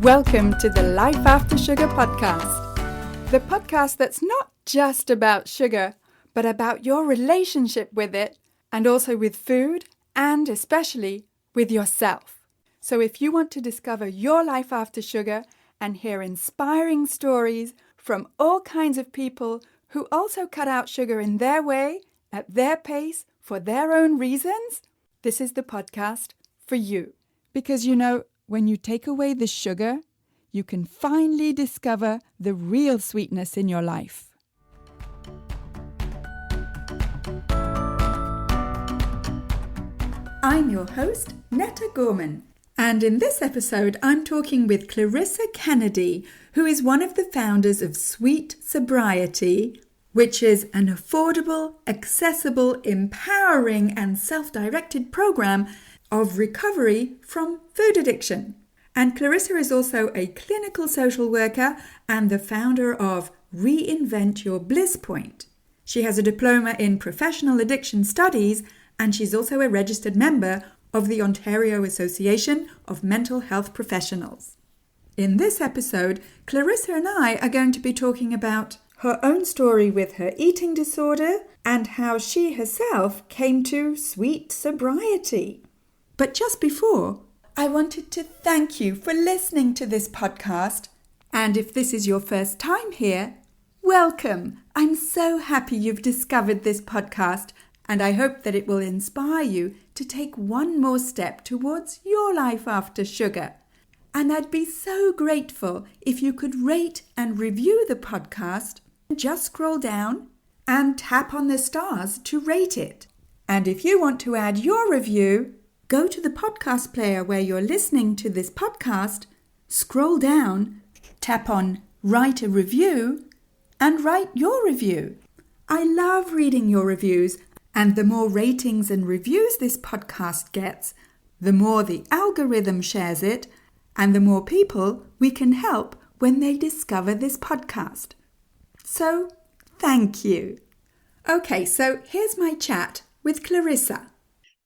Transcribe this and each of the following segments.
Welcome to the Life After Sugar podcast, the podcast that's not just about sugar, but about your relationship with it, and also with food, and especially with yourself. So if you want to discover your life after sugar and hear inspiring stories from all kinds of people who also cut out sugar in their way, at their pace, for their own reasons, this is the podcast for you. Because when you take away the sugar, you can finally discover the real sweetness in your life. I'm your host, Netta Gorman, and in this episode I'm talking with Clarissa Kennedy, who is one of the founders of Sweet Sobriety, which is an affordable, accessible, empowering and self-directed program of recovery from food addiction. And Clarissa is also a clinical social worker and the founder of Reinvent Your Bliss Point. She has a diploma in professional addiction studies, and she's also a registered member of the Ontario Association of Mental Health Professionals. In this episode, Clarissa and I are going to be talking about her own story with her eating disorder and how she herself came to sweet sobriety. But just before, I wanted to thank you for listening to this podcast. And if this is your first time here, welcome. I'm so happy you've discovered this podcast, and I hope that it will inspire you to take one more step towards your life after sugar. And I'd be so grateful if you could rate and review the podcast. Just scroll down and tap on the stars to rate it. And if you want to add your review, go to the podcast player where you're listening to this podcast, scroll down, tap on Write a Review, and write your review. I love reading your reviews, and the more ratings and reviews this podcast gets, the more the algorithm shares it, and the more people we can help when they discover this podcast. So, thank you. Okay, so here's my chat with Clarissa.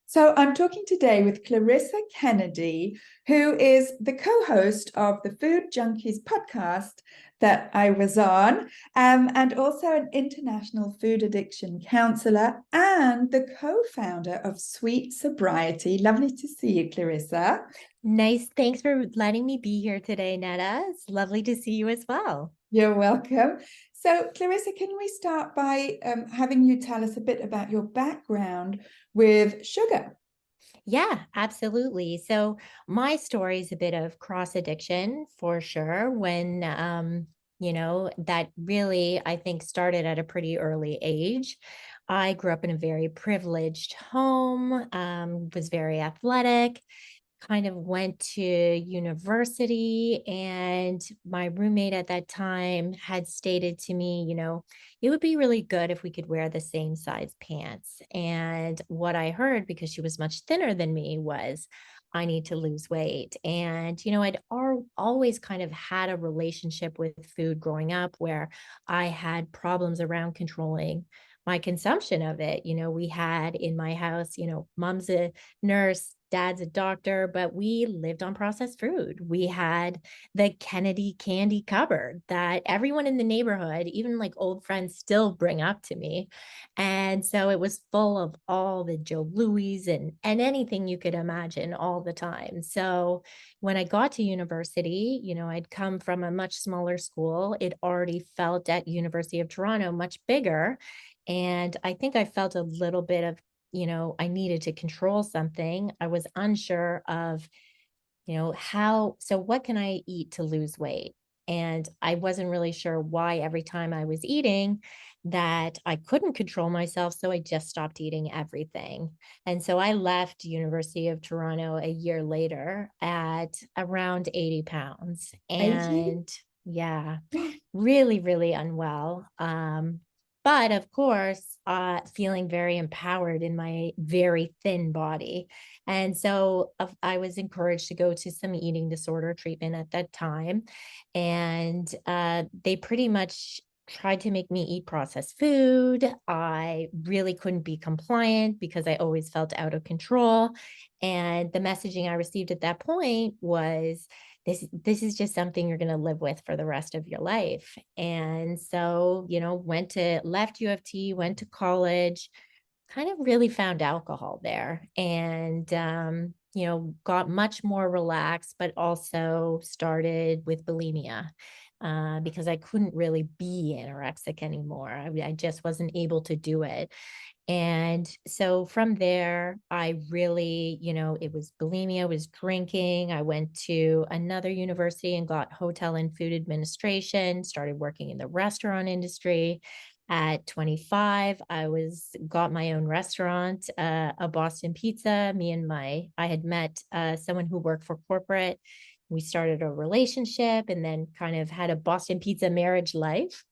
So I'm talking today with Clarissa Kennedy, who is the co-host of the Food Junkies podcast that I was on, and also an international food addiction counselor and the co-founder of Sweet Sobriety. Lovely to see you, Clarissa. Nice. Thanks for letting me be here today, Netta. It's lovely to see you as well. You're welcome. So, Clarissa, can we start by having you tell us a bit about your background with sugar? Yeah, absolutely. So my story is a bit of cross addiction for sure. When, that really, I think, started at a pretty early age. I grew up in a very privileged home, was very athletic, kind of went to university, and my roommate at that time had stated to me, it would be really good if we could wear the same size pants. And what I heard, because she was much thinner than me, was I need to lose weight. And, I'd always kind of had a relationship with food growing up where I had problems around controlling my consumption of it. We had in my house, mom's a nurse, dad's a doctor, but we lived on processed food. We had the Kennedy candy cupboard that everyone in the neighborhood, even like old friends, still bring up to me. And so it was full of all the Joe Louis and anything you could imagine all the time. So when I got to university, I'd come from a much smaller school. It already felt at University of Toronto much bigger. And I think I felt a little bit of, I needed to control something. I was unsure of, so what can I eat to lose weight? And I wasn't really sure why every time I was eating that I couldn't control myself. So I just stopped eating everything. And so I left University of Toronto a year later at around 80 pounds. 80? And yeah, really, really unwell. But of course, feeling very empowered in my very thin body. And so I was encouraged to go to some eating disorder treatment at that time. And they pretty much tried to make me eat processed food. I really couldn't be compliant because I always felt out of control. And the messaging I received at that point was, this is just something you're going to live with for the rest of your life. And so, left U of T, went to college, kind of really found alcohol there, and got much more relaxed, but also started with bulimia, because I couldn't really be anorexic anymore. I just wasn't able to do it. And so from there, I really, it was bulimia, was drinking. I went to another university and got hotel and food administration, started working in the restaurant industry. At 25, got my own restaurant, a Boston Pizza. I had met someone who worked for corporate. We started a relationship and then kind of had a Boston Pizza marriage life,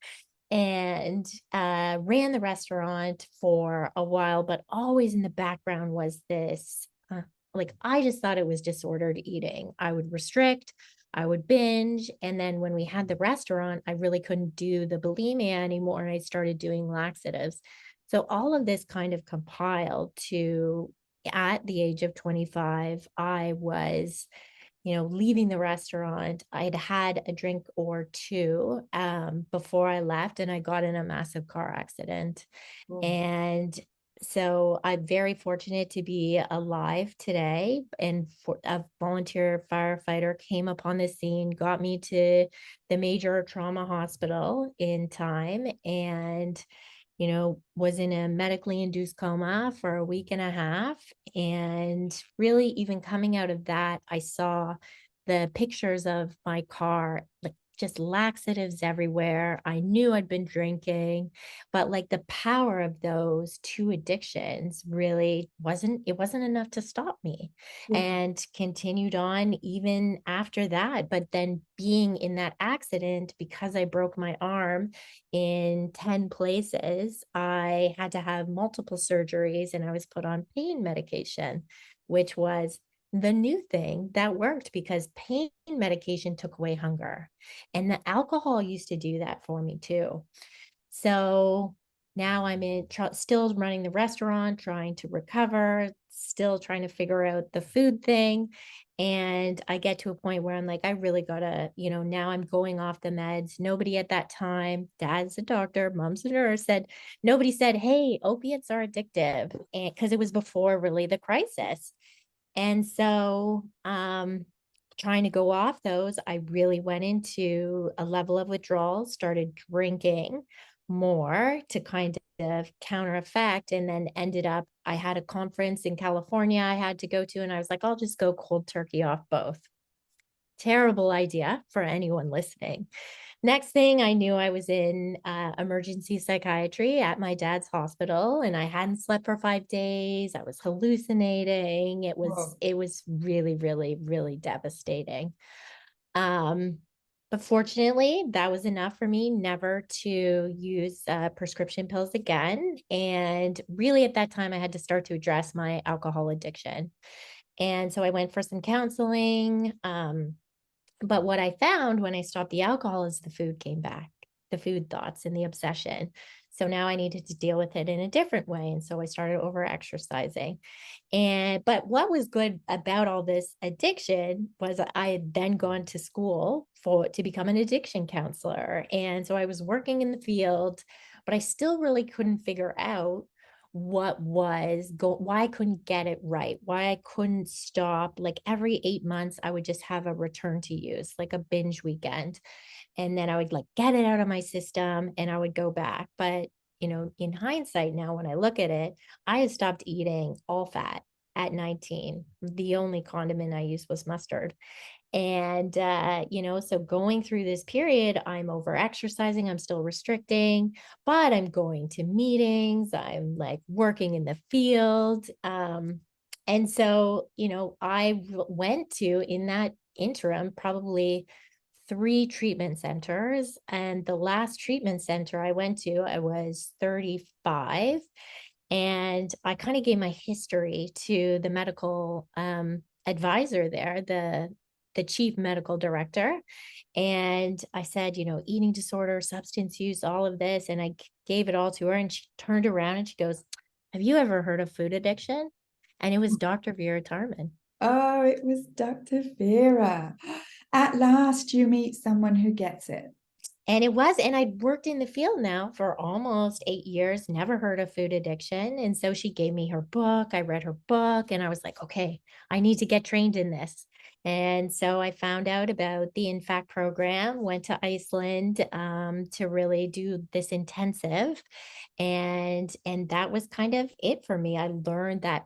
and ran the restaurant for a while, but always in the background was this like, I just thought it was disordered eating. I would restrict, I would binge. And then when we had the restaurant, I really couldn't do the bulimia anymore. And I started doing laxatives. So all of this kind of compiled to, at the age of 25, I was, leaving the restaurant. I'd had a drink or two before I left, and I got in a massive car accident. Oh, And so I'm very fortunate to be alive today. And a volunteer firefighter came upon the scene, got me to the major trauma hospital in time, and was in a medically induced coma for a week and a half. And really, even coming out of that, I saw the pictures of my car, like just laxatives everywhere. I knew I'd been drinking, but like the power of those two addictions really wasn't enough to stop me, yeah. and continued on even after that. But then being in that accident, because I broke my arm in 10 places, I had to have multiple surgeries and I was put on pain medication, which was the new thing that worked because pain medication took away hunger. And the alcohol used to do that for me too. So now I'm still running the restaurant, trying to recover, still trying to figure out the food thing. And I get to a point where I'm like, I really gotta, now I'm going off the meds. Nobody at that time, dad's a doctor, mom's a nurse, nobody said, hey, opiates are addictive. And because it was before really the crisis. And so, trying to go off those, I really went into a level of withdrawal, started drinking more to kind of counter effect, and then ended up, I had a conference in California I had to go to, and I was like, I'll just go cold turkey off both. Terrible idea for anyone listening. Next thing I knew, I was in emergency psychiatry at my dad's hospital, and I hadn't slept for 5 days. I was hallucinating. It was Whoa. it was really, really, really devastating. Um, but fortunately, that was enough for me never to use prescription pills again. And really, at that time, I had to start to address my alcohol addiction. And so I went for some counseling. But what I found when I stopped the alcohol is the food came back, the food thoughts and the obsession. So now I needed to deal with it in a different way. And so I started over exercising. But what was good about all this addiction was I had then gone to school to become an addiction counselor. And so I was working in the field, but I still really couldn't figure out why I couldn't get it right, why I couldn't stop. Like every 8 months, I would just have a return to use, like a binge weekend. And then I would like get it out of my system and I would go back. But, in hindsight now, when I look at it, I had stopped eating all fat at 19. The only condiment I used was mustard. And, so going through this period, I'm over exercising, I'm still restricting, but I'm going to meetings, I'm like working in the field. And so, went to, in that interim, probably 3 treatment centers. And the last treatment center I went to, I was 35. And I kind of gave my history to the medical advisor there, the chief medical director. And I said, eating disorder, substance use, all of this. And I gave it all to her. And she turned around and she goes, "Have you ever heard of food addiction?" And it was Dr. Vera Tarman. Oh, it was Dr. Vera. At last, you meet someone who gets it. And it was, and I'd worked in the field now for almost 8 years, never heard of food addiction. And so she gave me her book. I read her book and I was like, okay, I need to get trained in this. And so I found out about the InFact program, went to Iceland to really do this intensive. And that was kind of it for me. I learned that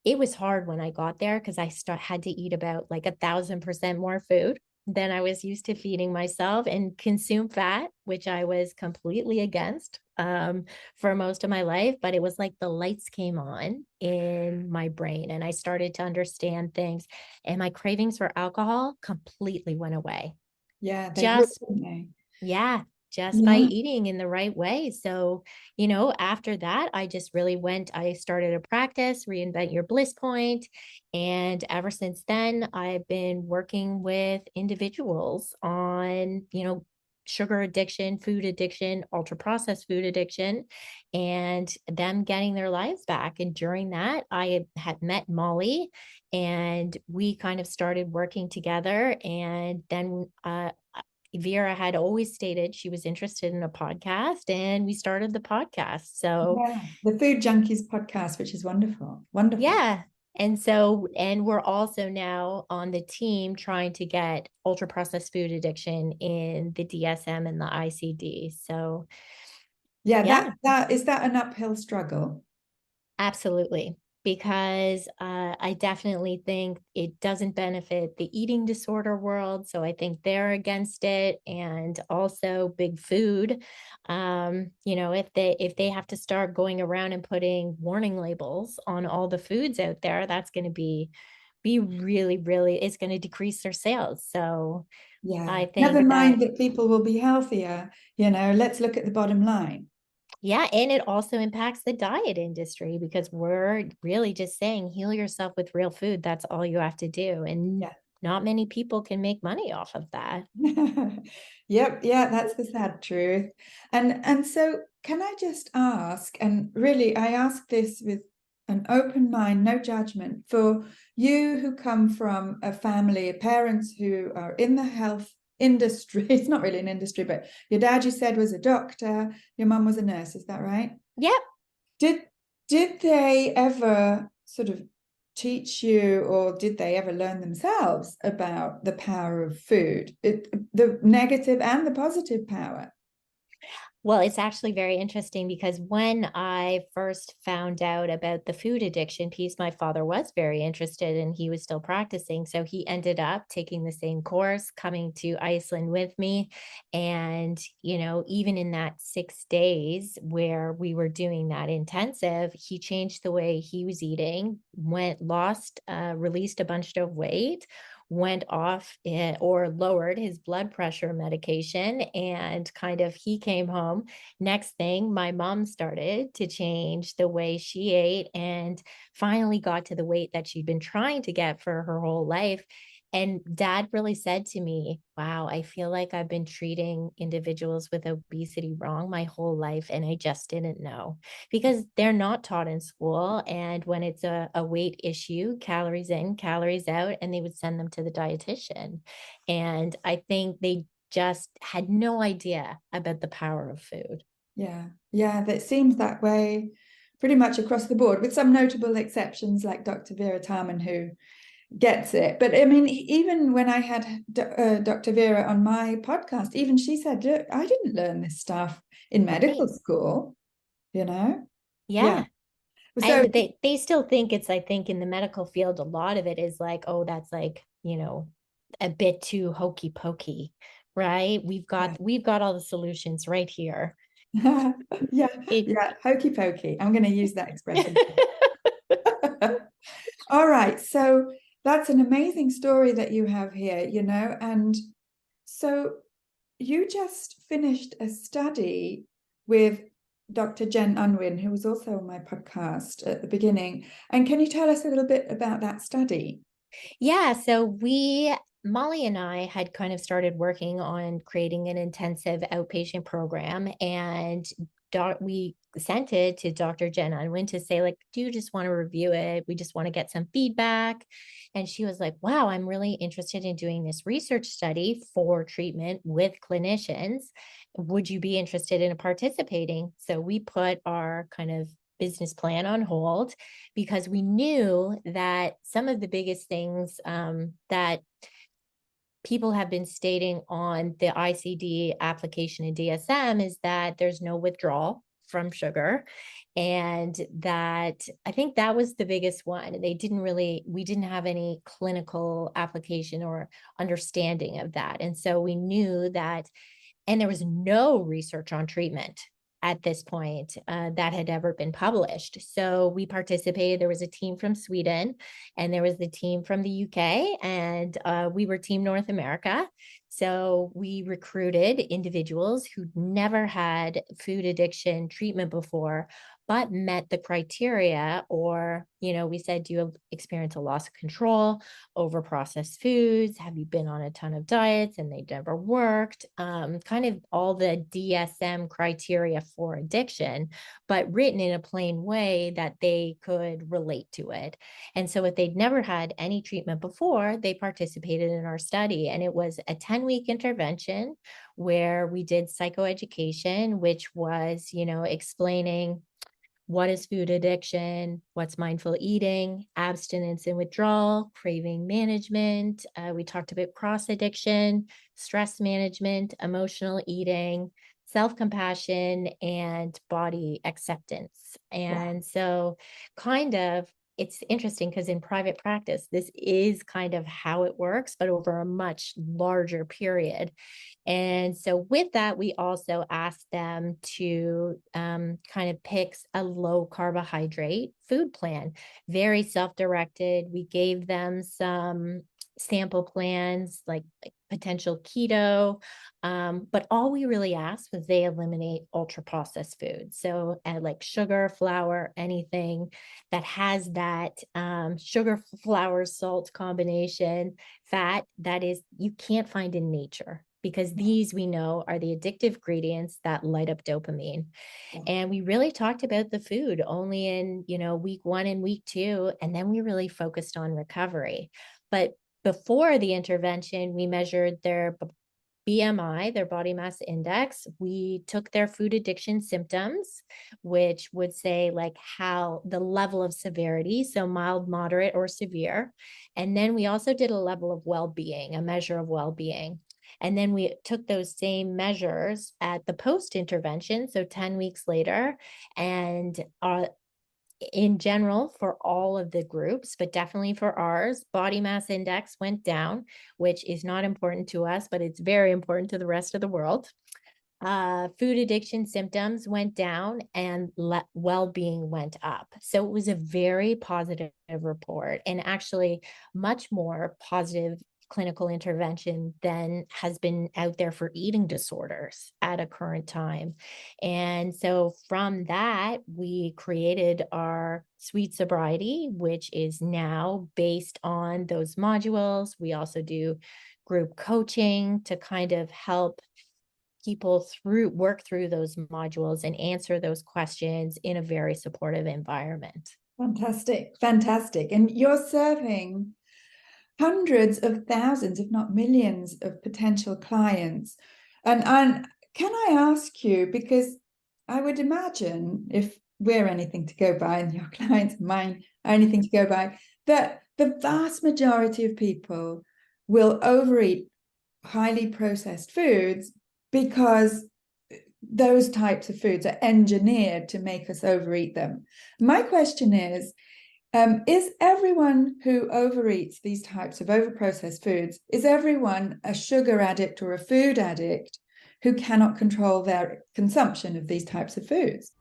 it was hard when I got there because had to eat about like 1,000% more food than I was used to feeding myself and consume fat, which I was completely against for most of my life. But it was like the lights came on in my brain and I started to understand things, and my cravings for alcohol completely went away. Yeah, they would, Just wouldn't they? yeah, just by Yeah. eating in the right way. So, after that, I started a practice, Reinvent Your Bliss Point. And ever since then, I've been working with individuals on, sugar addiction, food addiction, ultra processed food addiction, and them getting their lives back. And during that, I had met Molly and we kind of started working together. And then, Vera had always stated she was interested in a podcast, and we started the podcast. So, Yeah, the Food Junkies podcast, which is wonderful. Wonderful. yeah. And we're also now on the team trying to get ultra processed food addiction in the DSM and the ICD. So, Yeah, yeah. that is that an uphill struggle? Absolutely. Because I definitely think it doesn't benefit the eating disorder world. So I think they're against it. And also big food. If they have to start going around and putting warning labels on all the foods out there, that's going to be really, really, it's going to decrease their sales. So Yeah. I Never think that, mind that people will be healthier, let's look at the bottom line. yeah, and it also impacts the diet industry because we're really just saying heal yourself with real food. That's all you have to do. And Yeah. not many people can make money off of that. Yep, yeah, that's the sad truth. And so can I just ask, and really I ask this with an open mind, no judgment, for you who come from a family of parents who are in the health industry. It's not really an industry, but your dad, you said, was a doctor, your mum was a nurse, is that right? Yep. Did did they ever sort of teach you, or did they ever learn themselves about the power of food, the negative and the positive power? Well, it's actually very interesting because when I first found out about the food addiction piece, my father was very interested and he was still practicing. So he ended up taking the same course, coming to Iceland with me. And, even in that 6 days where we were doing that intensive, he changed the way he was eating, released a bunch of weight, went off or lowered his blood pressure medication, and kind of he came home. Next thing, my mom started to change the way she ate and finally got to the weight that she'd been trying to get for her whole life. And dad really said to me, "Wow, I feel like I've been treating individuals with obesity wrong my whole life. And I just didn't know because they're not taught in school. And when it's a weight issue, calories in, calories out, and they would send them to the dietitian. And I think they just had no idea about the power of food." Yeah, yeah, that seems that way pretty much across the board, with some notable exceptions like Dr. Vera Tarman, who gets it. But I mean, even when I had Dr. Vera on my podcast, even she said, "Look, I didn't learn this stuff in medical Right. school, you know?" Yeah. Yeah. So, And they still think I think in the medical field, a lot of it is like, oh, that's like, a bit too hokey pokey, right? yeah. We've got all the solutions right here. Yeah, It yeah, hokey pokey. I'm going to use that expression. All right. So that's an amazing story that you have here, and so you just finished a study with Dr. Jen Unwin, who was also on my podcast at the beginning. And can you tell us a little bit about that study? Yeah, so Molly and I had kind of started working on creating an intensive outpatient program, and we sent it to Dr. Jen Unwin to say, like, do you just want to review it? We just want to get some feedback. And she was like, wow, I'm really interested in doing this research study for treatment with clinicians. Would you be interested in participating? So we put our kind of business plan on hold because we knew that some of the biggest things that people have been stating on the ICD application in DSM is that there's no withdrawal from sugar. And that I think that was the biggest one. We didn't have any clinical application or understanding of that. And so we knew that, and there was no research on treatment at this point that had ever been published. So we participated. There was a team from Sweden and there was the team from the UK, and we were Team North America. So we recruited individuals who never had food addiction treatment before, but met the criteria. Or, we said, do you experience a loss of control over processed foods? Have you been on a ton of diets and they never worked? Kind of all the DSM criteria for addiction, but written in a plain way that they could relate to it. And so if they'd never had any treatment before, they participated in our study. And it was a 10-week intervention where we did psychoeducation, which was, explaining what is food addiction, what's mindful eating, abstinence and withdrawal, craving management. We talked about cross addiction, stress management, emotional eating, self-compassion, and body acceptance. And so kind of it's interesting because in private practice, this is kind of how it works, but over a much larger period. And so with that, we also asked them to kind of pick a low carbohydrate food plan, very self-directed. We gave them some sample plans like potential keto. But all we really asked was they eliminate ultra processed foods. So like sugar, flour, anything that has that sugar, flour, salt combination, fat that is you can't find in nature, because these we know are the addictive ingredients that light up dopamine. And we really talked about the food only in, week 1 and week 2, and then we really focused on recovery. But before the intervention, we measured their BMI, their body mass index. We took their food addiction symptoms, which would say like how the level of severity, so mild, moderate, or severe. And then we also did a level of well-being, a measure of well-being. And then we took those same measures at the post intervention, so 10 weeks later, and in general for all of the groups, but definitely for ours, body mass index went down, which is not important to us, but it's very important to the rest of the world. Food addiction symptoms went down and well-being went up. So it was a very positive report, and actually much more positive clinical intervention than has been out there for eating disorders at a current time. And so from that, we created our Sweet Sobriety, which is now based on those modules. We also do group coaching to kind of help people work through those modules and answer those questions in a very supportive environment. Fantastic, fantastic. And you're serving hundreds of thousands, if not millions, of potential clients. And can I ask you, because I would imagine if we're anything to go by and your clients and mine are anything to go by, that the vast majority of people will overeat highly processed foods because those types of foods are engineered to make us overeat them. My question is everyone who overeats these types of overprocessed foods, is everyone a sugar addict or a food addict who cannot control their consumption of these types of foods?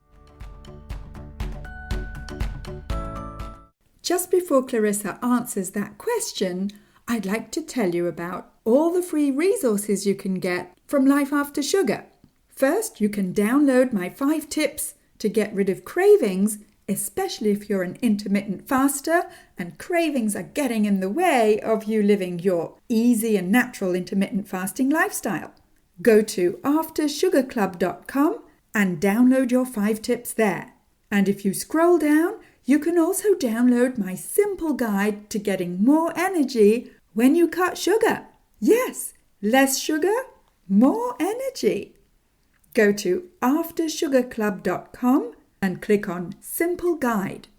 Just before Clarissa answers that question, I'd like to tell you about all the free resources you can get from Life After Sugar. First, you can download my 5 tips to get rid of cravings especially if you're an intermittent faster and cravings are getting in the way of you living your easy and natural intermittent fasting lifestyle. Go to aftersugarclub.com and download your 5 tips there. And if you scroll down, you can also download my simple guide to getting more energy when you cut sugar. Yes, less sugar, more energy. Go to aftersugarclub.com and click on Simple Guide.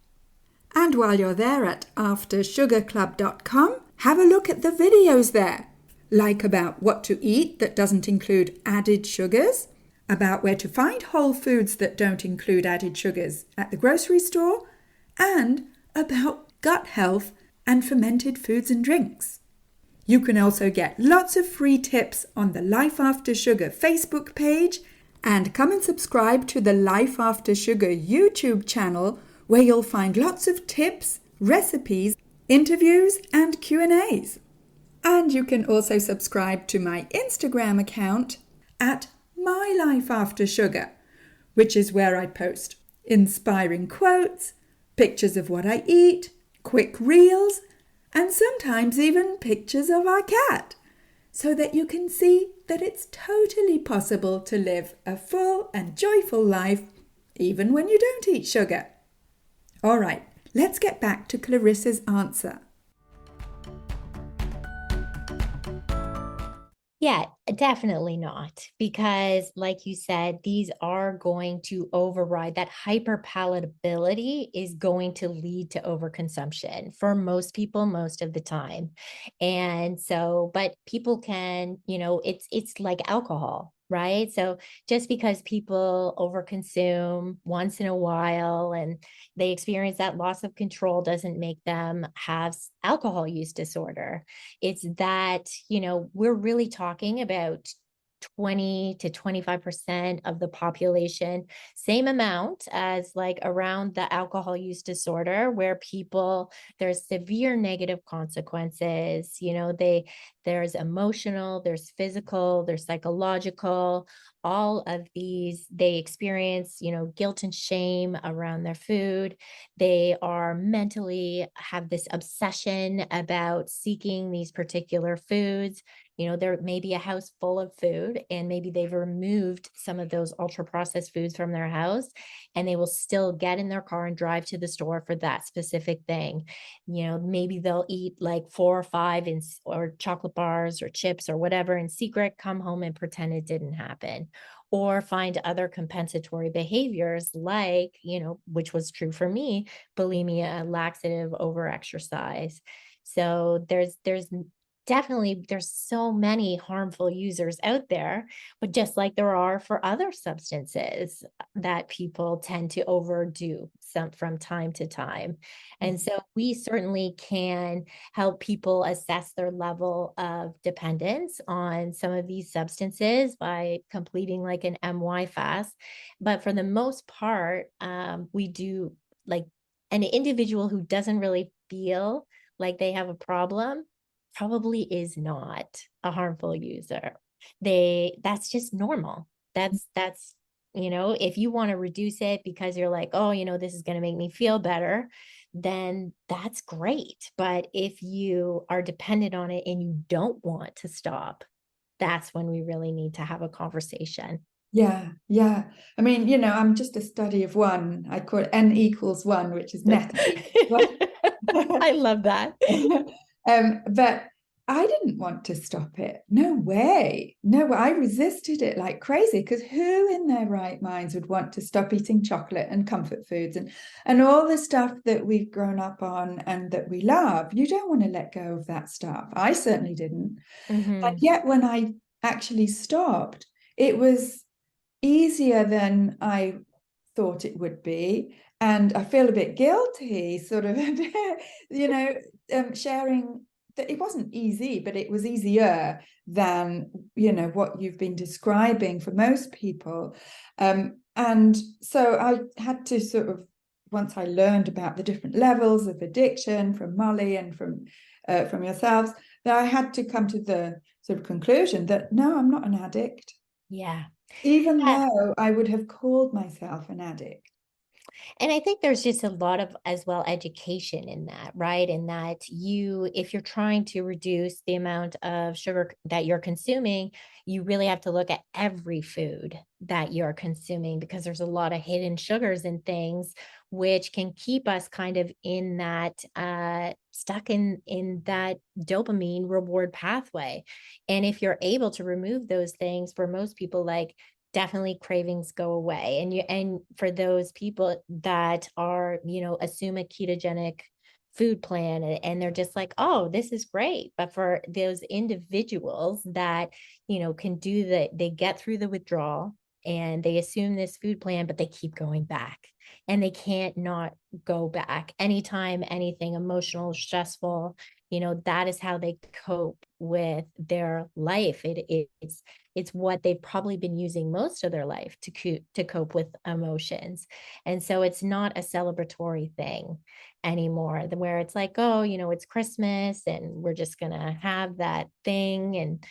And while you're there at aftersugarclub.com, have a look at the videos there, like about what to eat that doesn't include added sugars, about where to find whole foods that don't include added sugars at the grocery store, and about gut health and fermented foods and drinks. You can also get lots of free tips on the Life After Sugar Facebook page, and come and subscribe to the Life After Sugar YouTube channel, where you'll find lots of tips, recipes, interviews and Q&As. And you can also subscribe to my Instagram account at My Life After Sugar, which is where I post inspiring quotes, pictures of what I eat, quick reels, and sometimes even pictures of our cat, so that you can see that it's totally possible to live a full and joyful life even when you don't eat sugar. All right, let's get back to Clarissa's answer. Yeah, definitely not. Because, like you said, these are going to override that hyperpalatability is going to lead to overconsumption for most people most of the time. And so, but people can, it's like alcohol, right? So just because people overconsume once in a while and they experience that loss of control doesn't make them have alcohol use disorder. It's that, we're really talking about 20 to 25% of the population, same amount as like around the alcohol use disorder, where there's severe negative consequences. There's emotional, there's physical, there's psychological. All of these, they experience, guilt and shame around their food. They are mentally have this obsession about seeking these particular foods. There may be a house full of food and maybe they've removed some of those ultra processed foods from their house, and they will still get in their car and drive to the store for that specific thing. Maybe they'll eat like 4 or 5 or chocolate bars or chips or whatever in secret, come home and pretend it didn't happen, or find other compensatory behaviors like, which was true for me, bulimia, laxative, overexercise. So there's definitely, there's so many harmful users out there, but just like there are for other substances that people tend to overdo some from time to time. And so we certainly can help people assess their level of dependence on some of these substances by completing like an MY fast. But for the most part, we do, like, an individual who doesn't really feel like they have a problem probably is not a harmful user. That's just normal. That's if you want to reduce it because you're like, oh, this is going to make me feel better, then that's great. But if you are dependent on it and you don't want to stop, that's when we really need to have a conversation. Yeah. I mean, I'm just a study of one. I call it N equals 1, which is net. I love that. But I didn't want to stop it. No way. No, I resisted it like crazy, because who in their right minds would want to stop eating chocolate and comfort foods and all the stuff that we've grown up on and that we love? You don't want to let go of that stuff. I certainly didn't. Mm-hmm. And yet when I actually stopped, it was easier than I thought it would be. And I feel a bit guilty, sort of, sharing that it wasn't easy, but it was easier than, what you've been describing for most people. And so I had to sort of, once I learned about the different levels of addiction from Molly and from yourselves, that I had to come to the sort of conclusion that, no, I'm not an addict. Yeah. Even though I would have called myself an addict. And I think there's just a lot of as well education in that, right? In that if you're trying to reduce the amount of sugar that you're consuming, you really have to look at every food that you're consuming because there's a lot of hidden sugars and things which can keep us kind of in that stuck in that dopamine reward pathway. And if you're able to remove those things, for most people, like definitely cravings go away. And for those people that are, assume a ketogenic food plan, and they're just like, oh, this is great. But for those individuals that, can do that, they get through the withdrawal and they assume this food plan, but they keep going back and they can't not go back anytime anything emotional, stressful, that is how they cope with their life. It's what they've probably been using most of their life to cope with emotions. And so it's not a celebratory thing anymore, where it's like, oh, it's Christmas and we're just gonna have that thing. And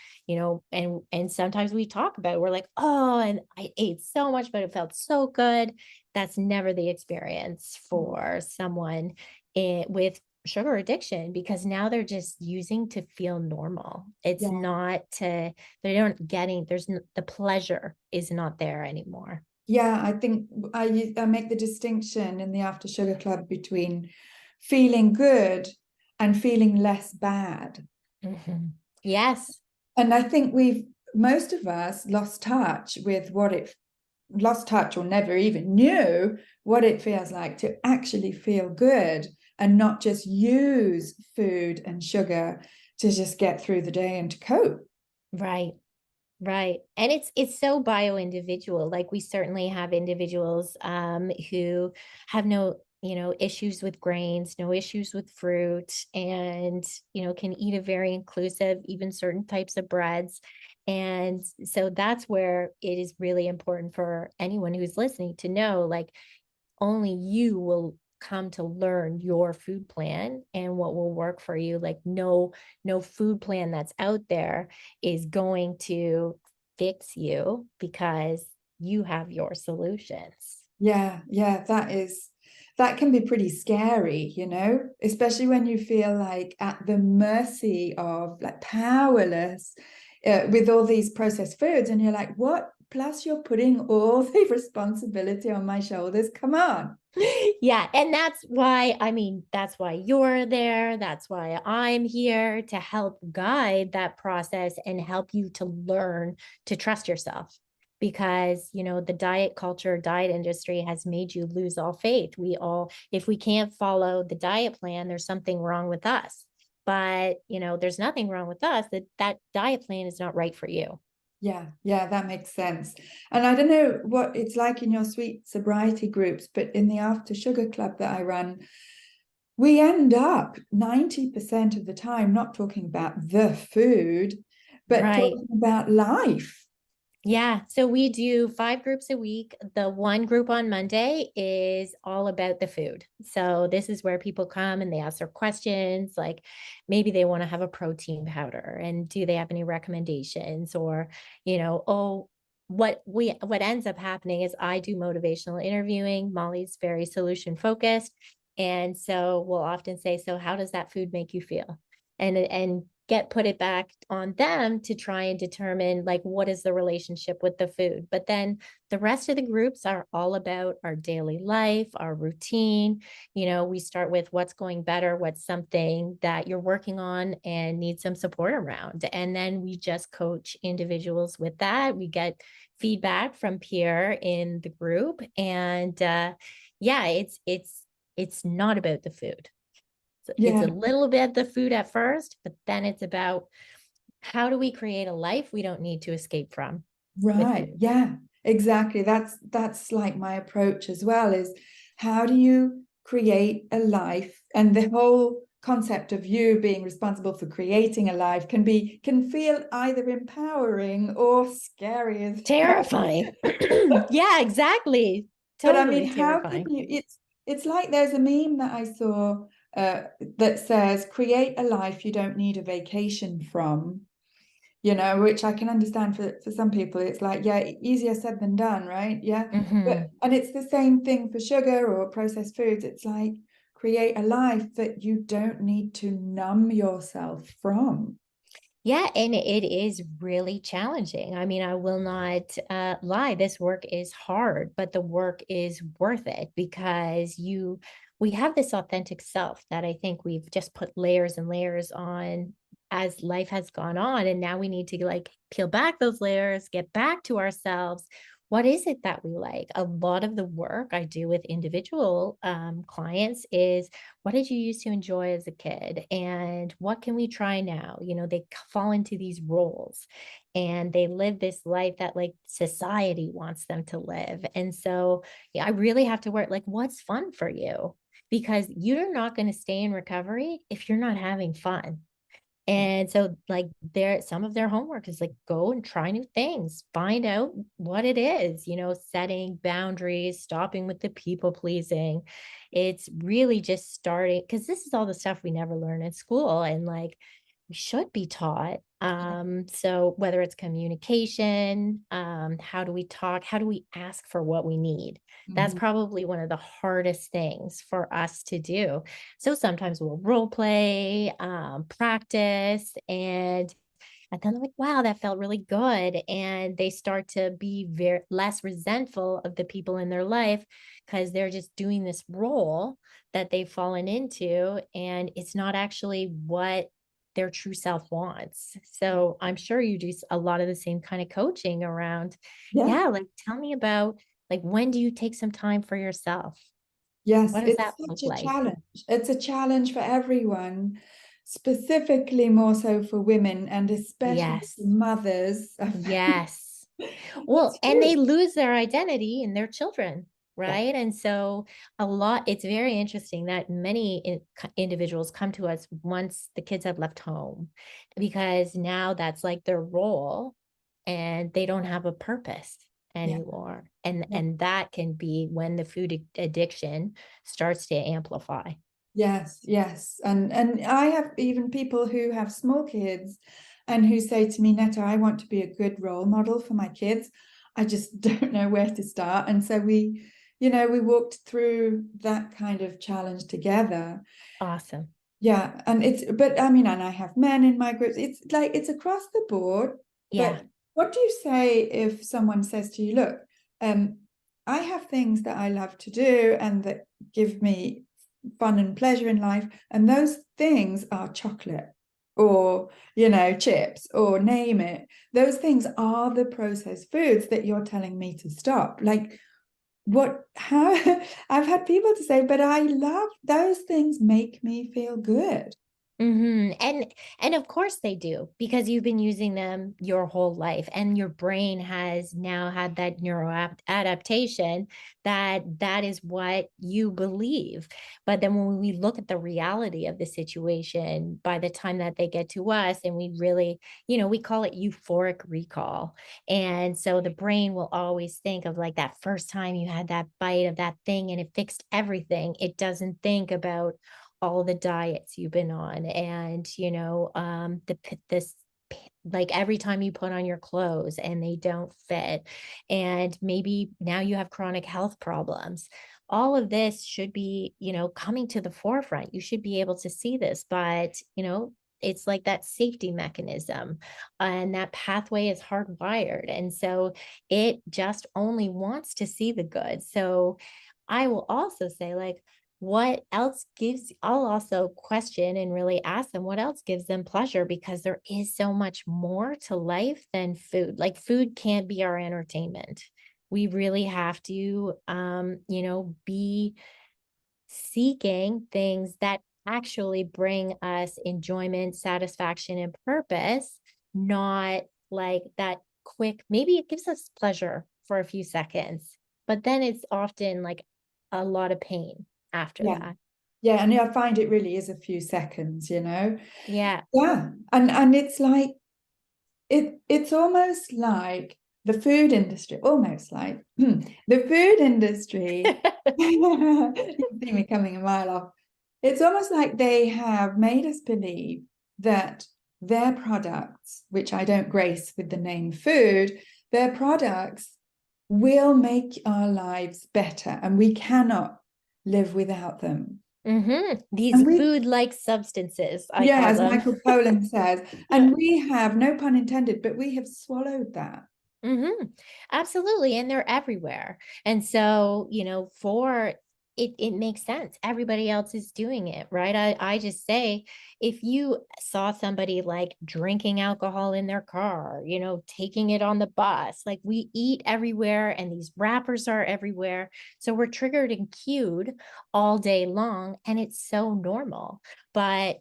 and sometimes we talk about it, we're like, oh, and I ate so much, but it felt so good. That's never the experience for someone with sugar addiction, because now they're just using to feel normal. It's Yeah. not to, they aren't getting, the pleasure is not there anymore. Yeah, I think I make the distinction in the After Sugar Club between feeling good and feeling less bad. Mhm. Yes. And I think most of us lost touch with lost touch or never even knew what it feels like to actually feel good and not just use food and sugar to just get through the day and to cope. Right. Right. And it's so bio individual. Like we certainly have individuals who have no, issues with grains, no issues with fruit, and, can eat a very inclusive, even certain types of breads. And so that's where it is really important for anyone who's listening to know, like, only you will come to learn your food plan and what will work for you. Like no food plan that's out there is going to fix you, because you have your solutions. Yeah, that can be pretty scary, especially when you feel like at the mercy of, like, powerless with all these processed foods, and you're like, what? Plus, you're putting all the responsibility on my shoulders. Come on. Yeah, and that's why you're there. That's why I'm here to help guide that process and help you to learn to trust yourself. Because, the diet culture, diet industry has made you lose all faith. If we can't follow the diet plan, there's something wrong with us. But, there's nothing wrong with us. That diet plan is not right for you. Yeah, that makes sense. And I don't know what it's like in your sweet sobriety groups, but in the After Sugar Club that I run, we end up 90% of the time not talking about the food, but Right. talking about life. Yeah. So we do 5 groups a week. The one group on Monday is all about the food. So this is where people come and they ask their questions, like maybe they want to have a protein powder and do they have any recommendations, or, oh, what ends up happening is I do motivational interviewing. Molly's very solution focused. And so we'll often say, so how does that food make you feel? And put it back on them to try and determine, like, what is the relationship with the food. But then the rest of the groups are all about our daily life, our routine. We start with what's going better, what's something that you're working on and need some support around, and then we just coach individuals with that. We get feedback from peer in the group, and yeah, it's not about the food. So it's a Yeah, little bit the food at first, but then it's about how do we create a life we don't need to escape from with right. food. Yeah, exactly. That's like my approach as well, is how do you create a life? And the whole concept of you being responsible for creating a life can feel either empowering or scary as hell. Terrifying. Yeah, exactly. But I mean, Totally how can terrifying. you? It's like there's a meme that I saw that says, "Create a life you don't need a vacation from." you know, which I can understand for some people. It's like, yeah, easier said than done, right? Yeah. But, Hmm. and it's the same thing for sugar or processed foods. It's like, create a life that you don't need to numb yourself from. Yeah, and it is really challenging. I mean, I will not lie. This work is hard, but the work is worth it because we have this authentic self that I think we've just put layers and layers on as life has gone on. And now we need to like peel back those layers, get back to ourselves. What is it that we like? A lot of the work I do with individual clients is, what did you used to enjoy as a kid, and what can we try now? They fall into these roles and they live this life that like society wants them to live. And so yeah, I really have to work like, what's fun for you? Because you're not going to stay in recovery if you're not having fun. Yeah. And so like some of their homework is like, go and try new things, find out what it is, setting boundaries, stopping with the people pleasing. It's really just starting, because this is all the stuff we never learn in school and like we should be taught. So whether it's communication, how do we talk, how do we ask for what we need? That's Mhm. probably one of the hardest things for us to do. So sometimes we'll role play, practice, and then they're like, wow, that felt really good. And they start to be very less resentful of the people in their life because they're just doing this role that they've fallen into. And it's not actually what their true self wants. So I'm sure you do a lot of the same kind of coaching around. Yeah. Yeah, like tell me about like, when do you take some time for yourself? Yes, What does it's that look such a like? challenge. It's a challenge for everyone, specifically more so for women and especially for Yes. mothers. Yes. Well, It's and they true. lose their identity in their children, Yeah, right? And so it's very interesting that many individuals come to us once the kids have left home because now that's like their role and they don't have a purpose yeah, anymore. And yeah. and that can be when the food addiction starts to amplify. Yes, yes. And I have even people who have small kids and who say to me, Netta, I want to be a good role model for my kids. I just don't know where to start. And so we walked through that kind of challenge together. Awesome. Yeah, and but I mean, and I have men in my groups. It's like it's across the board. Yeah. But what do you say if someone says to you, look, um, I have things that I love to do and that give me fun and pleasure in life, and those things are chocolate or, chips or name it. Those things are the processed foods that you're telling me to stop. Like, how I've had people to say, but I love those things, make me feel good. And of course they do, because you've been using them your whole life and your brain has now had that adaptation that is what you believe. But then when we look at the reality of the situation, by the time that they get to us and we really, we call it euphoric recall. And so the brain will always think of like that first time you had that bite of that thing and it fixed everything. It doesn't think about all the diets you've been on and this like every time you put on your clothes and they don't fit, and maybe now you have chronic health problems. All of this should be coming to the forefront. You should be able to see this, but it's like that safety mechanism and that pathway is hardwired, and so it just only wants to see the good. So I will also say, like, what else gives, I'll also question and really ask them what else gives them pleasure, because there is so much more to life than food. Like food can't be our entertainment. We really have to be seeking things that actually bring us enjoyment, satisfaction, and purpose, not like that quick, maybe it gives us pleasure for a few seconds, but then it's often like a lot of pain after Yeah. that. Yeah, and I find it really is a few seconds. Yeah. Yeah. And it's like it's almost like the food industry, almost like the food industry. You can see me coming a mile off. It's almost like they have made us believe that their products, which I don't grace with the name food, their products will make our lives better, and we cannot live without them. These And we, food-like substances, I yeah, call as them. Michael Pollan says, Yeah. and we have, no pun intended, but we have swallowed that. Absolutely. And they're everywhere. And so, for it makes sense. Everybody else is doing it, right? I just say if you saw somebody like drinking alcohol in their car, taking it on the bus, like we eat everywhere and these wrappers are everywhere. So we're triggered and cued all day long. And it's so normal. But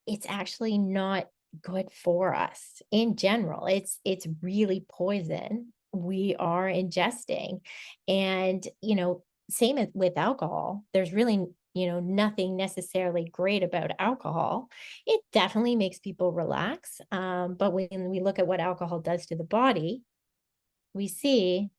it's actually not good for us in general. It's really poison we are ingesting. And, same with alcohol. There's really, nothing necessarily great about alcohol. It definitely makes people relax. But when we look at what alcohol does to the body, we see,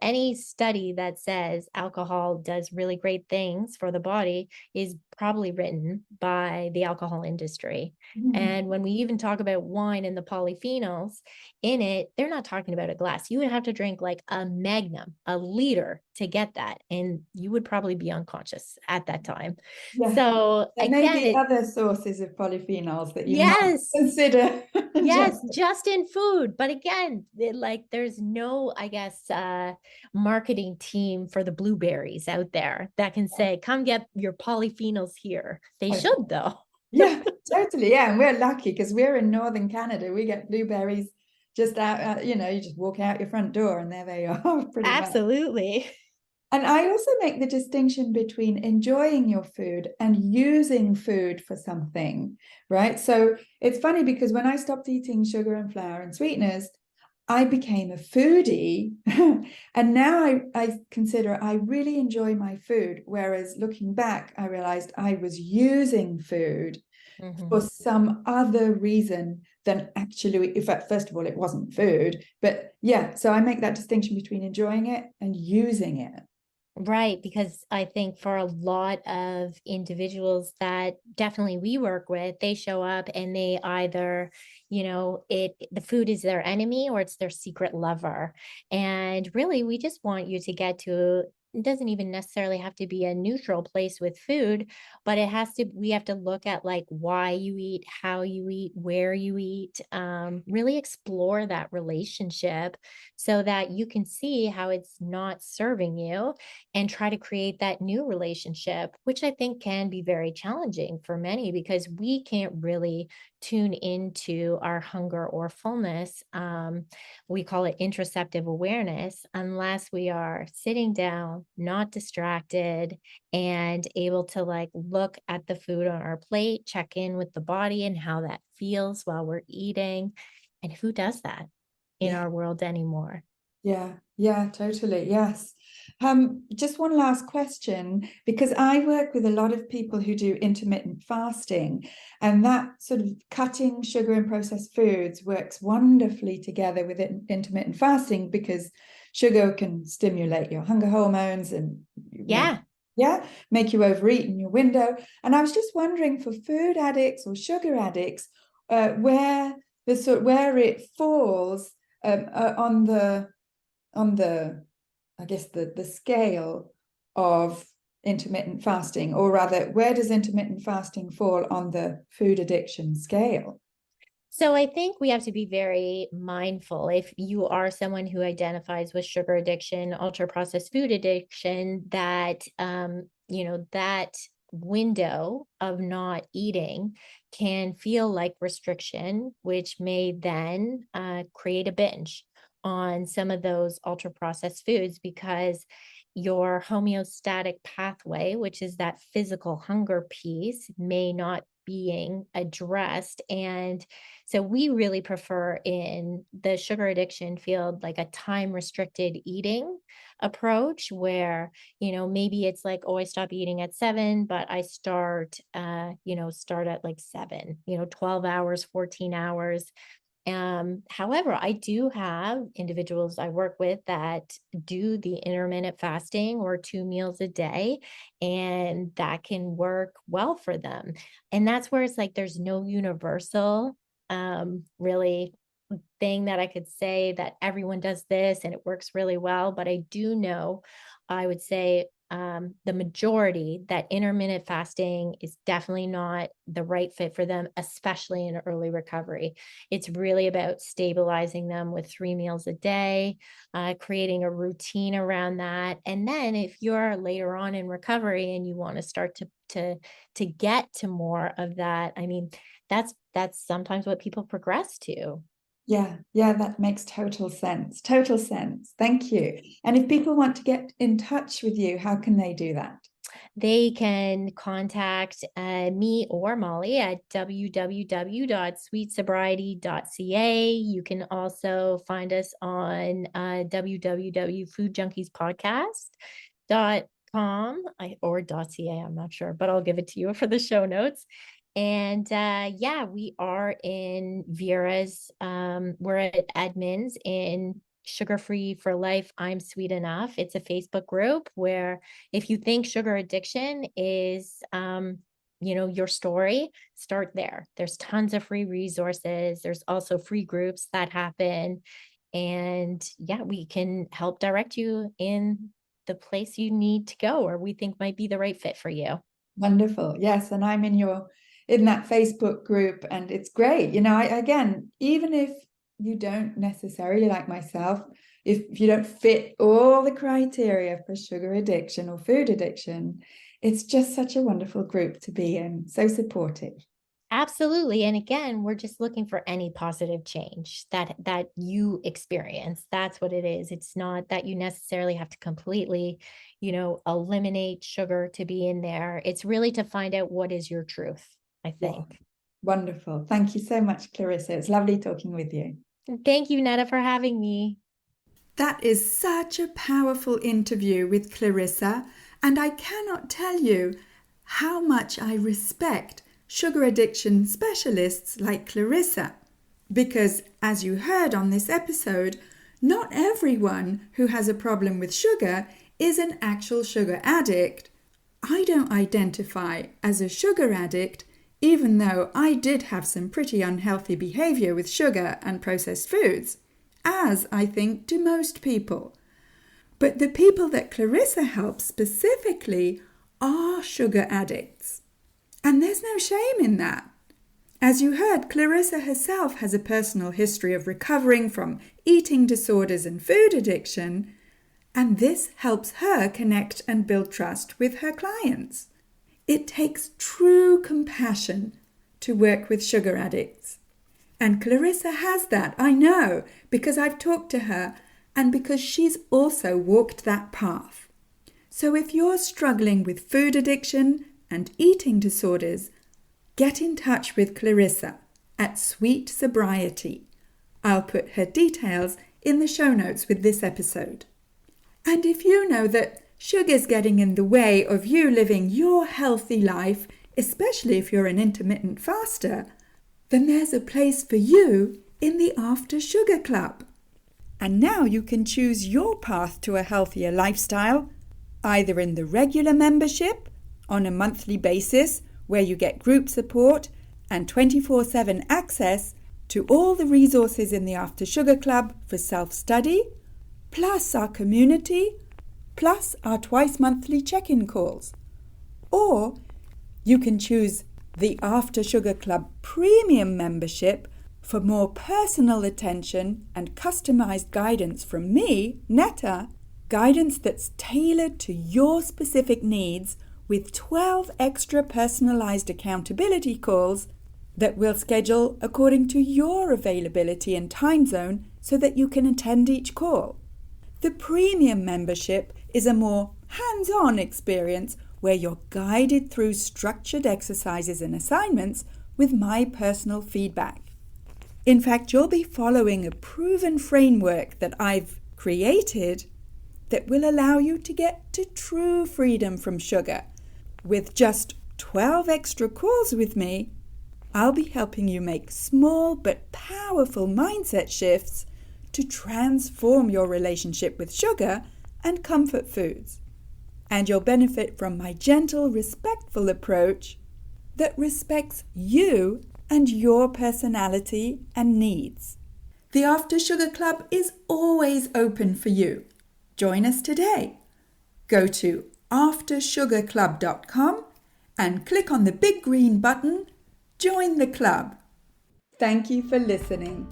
any study that says alcohol does really great things for the body is probably written by the alcohol industry. Mm. And when we even talk about wine and the polyphenols in it, they're not talking about a glass. You would have to drink like a magnum, a liter to get that. And you would probably be unconscious at that time. Yeah. So There may again, be other sources of polyphenols that you might yes, consider. yes, Just, just in food. But again, there's no, I guess, marketing team for the blueberries out there that can say, come get your polyphenols here. They should, though. yeah, totally. Yeah, and we're lucky because we're in northern Canada. We get blueberries just out, you just walk out your front door and there they are, pretty much. Absolutely. And I also make the distinction between enjoying your food and using food for something, right? So it's funny because when I stopped eating sugar and flour and sweeteners, I became a foodie. And now I consider I really enjoy my food. Whereas looking back, I realized I was using food for some other reason than actually, in fact, first of all, it wasn't food. But yeah, so I make that distinction between enjoying it and using it. Right, because I think for a lot of individuals that definitely we work with, they show up and they either, the food is their enemy or it's their secret lover. And really, we just want you to get to, it doesn't even necessarily have to be a neutral place with food, but we have to look at like why you eat, how you eat, where you eat, really explore that relationship so that you can see how it's not serving you and try to create that new relationship, which I think can be very challenging for many because we can't really tune into our hunger or fullness. We call it interoceptive awareness, unless we are sitting down, not distracted, and able to like look at the food on our plate, check in with the body and how that feels while we're eating. And who does that in Yeah. our world anymore? Yeah, totally. Yes. Just one last question, because I work with a lot of people who do intermittent fasting, and that sort of cutting sugar and processed foods works wonderfully together with intermittent fasting because sugar can stimulate your hunger hormones and make, Yeah. yeah, make you overeat in your window. And I was just wondering for food addicts or sugar addicts, where it falls on the I guess the scale of intermittent fasting, or rather, where does intermittent fasting fall on the food addiction scale? So I think we have to be very mindful if you are someone who identifies with sugar addiction, ultra processed food addiction, that that window of not eating can feel like restriction, which may then create a binge on some of those ultra processed foods because your homeostatic pathway, which is that physical hunger piece, may not being addressed. And so we really prefer in the sugar addiction field like a time restricted eating approach where, maybe it's like, oh, I stop eating at 7, but I start at like 7, 12 hours, 14 hours. However, I do have individuals I work with that do the intermittent fasting or 2 meals a day, and that can work well for them. And that's where it's like there's no universal really thing that I could say that everyone does this and it works really well. But I do know, I would say, the majority that intermittent fasting is definitely not the right fit for them, especially in early recovery. It's really about stabilizing them with 3 meals a day, creating a routine around that. And then if you're later on in recovery and you want to start to get to more of that, I mean, that's sometimes what people progress to. Yeah, that makes total sense. Total sense. Thank you. And if people want to get in touch with you, how can they do that? They can contact me or Molly at www.sweetsobriety.ca. You can also find us on www.foodjunkiespodcast.com or .ca. I'm not sure, but I'll give it to you for the show notes. And yeah, we are in Vera's. We're at admins in Sugar Free for Life. I'm Sweet Enough. It's a Facebook group where if you think sugar addiction is, your story, start there. There's tons of free resources. There's also free groups that happen. And yeah, we can help direct you in the place you need to go or we think might be the right fit for you. Wonderful. Yes, and I'm in that Facebook group, and it's great. Again, even if you don't necessarily, like myself, if you don't fit all the criteria for sugar addiction or food addiction, it's just such a wonderful group to be in. So supportive. Absolutely. And again, we're just looking for any positive change that you experience. That's what it is. It's not that you necessarily have to completely, eliminate sugar to be in there. It's really to find out what is your truth, I Yeah. think. Wonderful. Thank you so much, Clarissa. It's lovely talking with you. Thank you, Netta, for having me. That is such a powerful interview with Clarissa, and I cannot tell you how much I respect sugar addiction specialists like Clarissa. Because, as you heard on this episode, not everyone who has a problem with sugar is an actual sugar addict. I don't identify as a sugar addict, even though I did have some pretty unhealthy behavior with sugar and processed foods, as I think do most people. But the people that Clarissa helps specifically are sugar addicts. And there's no shame in that. As you heard, Clarissa herself has a personal history of recovering from eating disorders and food addiction, and this helps her connect and build trust with her clients. It takes true compassion to work with sugar addicts. And Clarissa has that, I know, because I've talked to her and because she's also walked that path. So if you're struggling with food addiction and eating disorders, get in touch with Clarissa at Sweet Sobriety. I'll put her details in the show notes with this episode. And if you know that sugar's getting in the way of you living your healthy life, especially if you're an intermittent faster, then there's a place for you in the After Sugar Club. And now you can choose your path to a healthier lifestyle, either in the regular membership on a monthly basis where you get group support and 24/7 access to all the resources in the After Sugar Club for self-study, plus our community, plus our twice-monthly check-in calls. Or you can choose the After Sugar Club Premium membership for more personal attention and customized guidance from me, Netta, guidance that's tailored to your specific needs with 12 extra personalized accountability calls that we'll schedule according to your availability and time zone so that you can attend each call. The premium membership is a more hands-on experience where you're guided through structured exercises and assignments with my personal feedback. In fact, you'll be following a proven framework that I've created that will allow you to get to true freedom from sugar. With just 12 extra calls with me, I'll be helping you make small but powerful mindset shifts to transform your relationship with sugar and comfort foods. And you'll benefit from my gentle, respectful approach that respects you and your personality and needs. The After Sugar Club is always open for you. Join us today. Go to aftersugarclub.com and click on the big green button, Join the Club. Thank you for listening.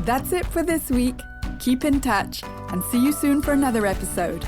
That's it for this week. Keep in touch and see you soon for another episode.